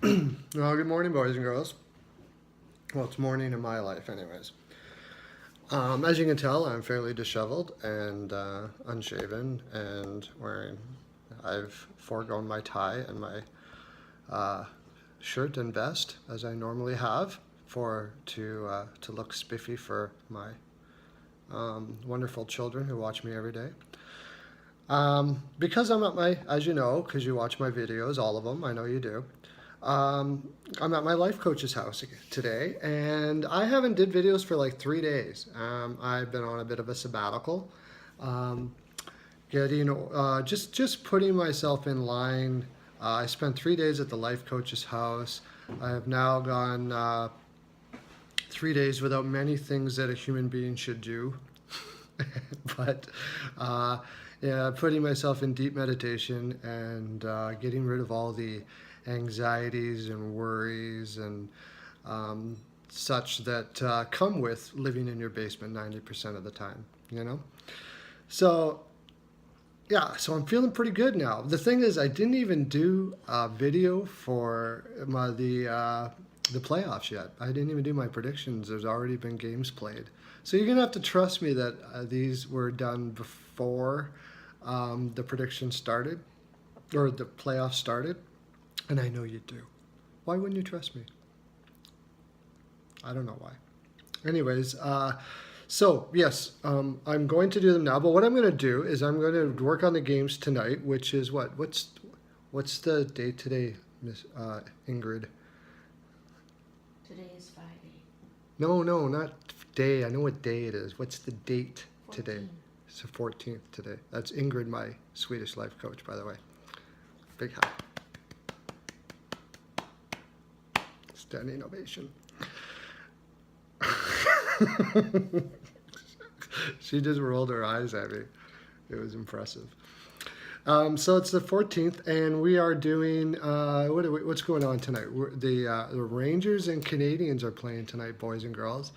Well, good morning, boys and girls. Well, it's morning in my life, anyways. As you can tell, I'm fairly disheveled and unshaven and wearing. I've foregone my tie and my uh, shirt and vest as I normally have to look spiffy for my wonderful children who watch me every day. Because I'm at my, as you know, because you watch my videos, all of them, I know you do. I'm at my life coach's house today, and I haven't did videos for like 3 days. I've been on a bit of a sabbatical, um, just putting myself in line. I spent 3 days at the life coach's house. I have now gone 3 days without many things that a human being should do, but yeah, putting myself in deep meditation and getting rid of all the anxieties and worries and such that come with living in your basement 90% of the time, you know? So, yeah, so I'm feeling pretty good now. The thing is, I didn't even do a video for the playoffs yet. I didn't even do my predictions. There's already been games played. So you're going to have to trust me that these were done before the predictions started, or the playoffs started. And I know you do. Why wouldn't you trust me? I don't know why. Anyways, so yes, I'm going to do them now. But what I'm going to do is I'm going to work on the games tonight, which is what? What's the date today, Miss Ingrid? Today is Friday. No, not day. I know what day it is. What's the date 14. today? It's the 14th today. That's Ingrid, my Swedish life coach, by the way. Big hat. Standing ovation. She just rolled her eyes at me. It was impressive. So it's the 14th, and we are doing what's going on tonight? The Rangers and Canadians are playing tonight, boys and girls.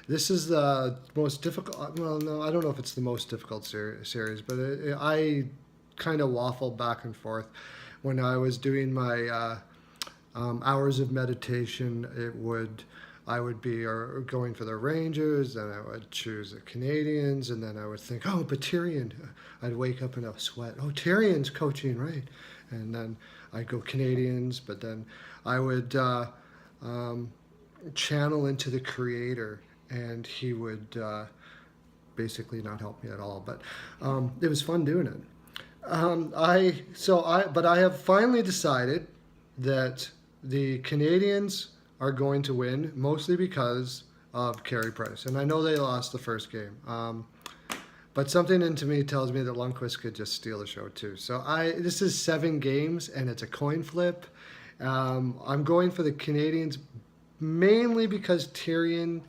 This is the most difficult. Well, no, I don't know if it's the most difficult series, but I kind of waffled back and forth when I was doing my hours of meditation. I would be going for the Rangers, then I would choose the Canadians, and then I would think, oh, but Tyrion. I'd wake up in a sweat. Oh, Tyrion's coaching, right? And then I'd go Canadians, but then I would channel into the creator, and he would basically not help me at all. But it was fun doing it. But I have finally decided that the Canadians are going to win, mostly because of Carey Price. And I know they lost the first game. But something into me tells me that Lundqvist could just steal the show too. So this is 7 games, and it's a coin flip. I'm going for the Canadians mainly because Tyrion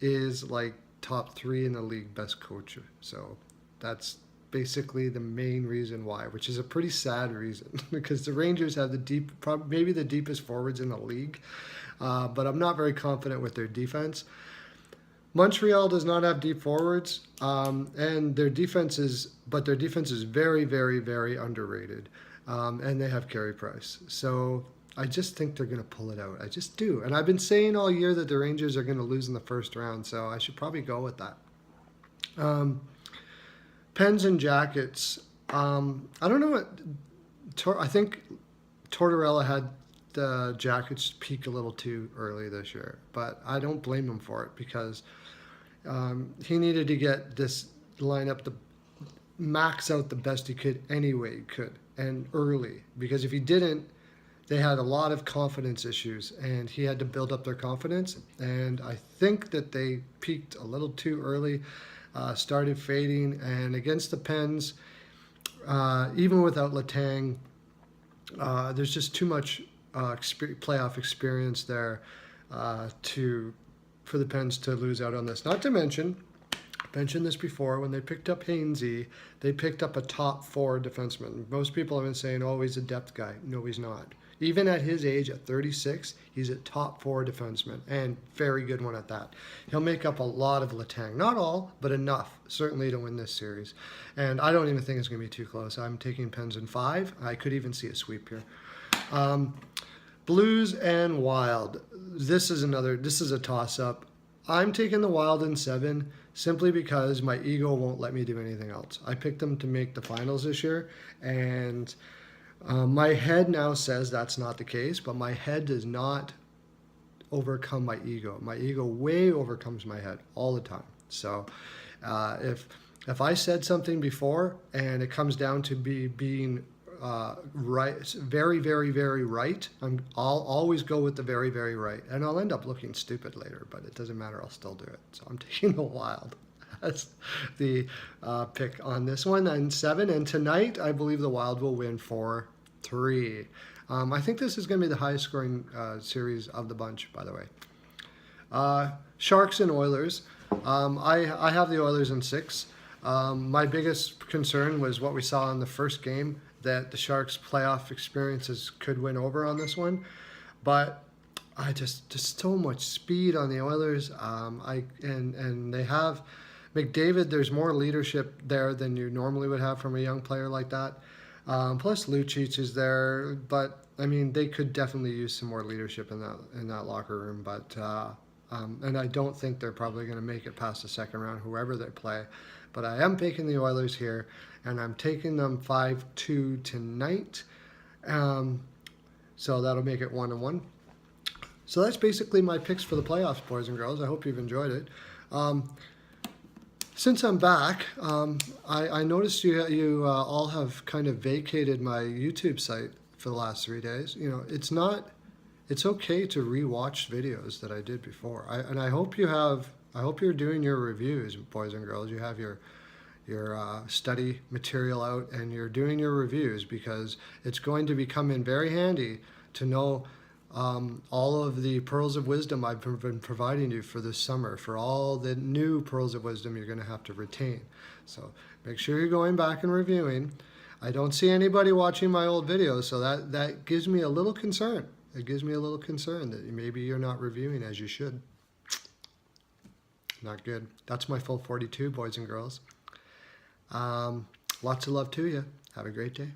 is like top 3 in the league, best coach. So that's basically the main reason why, which is a pretty sad reason because the Rangers have maybe the deepest forwards in the league, but I'm not very confident with their defense. Montreal does not have deep forwards, and their defense is very, very, very underrated, and they have Carey Price. So I just think they're going to pull it out. I just do, and I've been saying all year that the Rangers are going to lose in the first round, so I should probably go with that. Pens and Jackets. I don't know what. I think Tortorella had the Jackets peak a little too early this year, but I don't blame him for it because he needed to get this lineup to max out the best he could any way he could and early, because if he didn't, they had a lot of confidence issues, and he had to build up their confidence. And I think that they peaked a little too early. Started fading, and against the Pens, even without Letang, there's just too much playoff experience there for the Pens to lose out on this. Not to mention, I mentioned this before, when they picked up Hainsey, they picked up a top 4 defenseman. Most people have been saying, oh, he's a depth guy. No, he's not. Even at his age, at 36, he's a top 4 defenseman, and very good one at that. He'll make up a lot of Letang. Not all, but enough, certainly, to win this series. And I don't even think it's going to be too close. I'm taking Pens in 5. I could even see a sweep here. Blues and Wild. This is a toss-up. I'm taking the Wild in 7 simply because my ego won't let me do anything else. I picked them to make the finals this year, and my head now says that's not the case, but my head does not overcome my ego. My ego way overcomes my head all the time. So if I said something before and it comes down to being right, very, very, very right, I'll always go with the very, very right. And I'll end up looking stupid later, but it doesn't matter. I'll still do it. So I'm taking the Wild as the pick on this one and 7. And tonight, I believe the Wild will win 4-3. I think this is going to be the highest scoring series of the bunch, by the way. Sharks and Oilers. I have the Oilers in 6. My biggest concern was what we saw in the first game, that the Sharks' playoff experiences could win over on this one. But I just so much speed on the Oilers. And they have McDavid. There's more leadership there than you normally would have from a young player like that. Plus Lucic is there, but I mean they could definitely use some more leadership in that locker room. But and I don't think they're probably going to make it past the second round, whoever they play. But I am taking the Oilers here, and I'm taking them 5-2 tonight. So that'll make it 1-1. So that's basically my picks for the playoffs, boys and girls. I hope you've enjoyed it. Since I'm back, I noticed you all have kind of vacated my YouTube site for the last 3 days. You know, it's okay to rewatch videos that I did before. I hope you have. I hope you're doing your reviews, boys and girls. You have your study material out and you're doing your reviews, because it's going to come in very handy to know all of the pearls of wisdom I've been providing you for this summer, for all the new pearls of wisdom you're going to have to retain. So make sure you're going back and reviewing. I don't see anybody watching my old videos, so that gives me a little concern. It gives me a little concern that maybe you're not reviewing as you should. Not good. That's my full 42, boys and girls. Lots of love to you. Have a great day.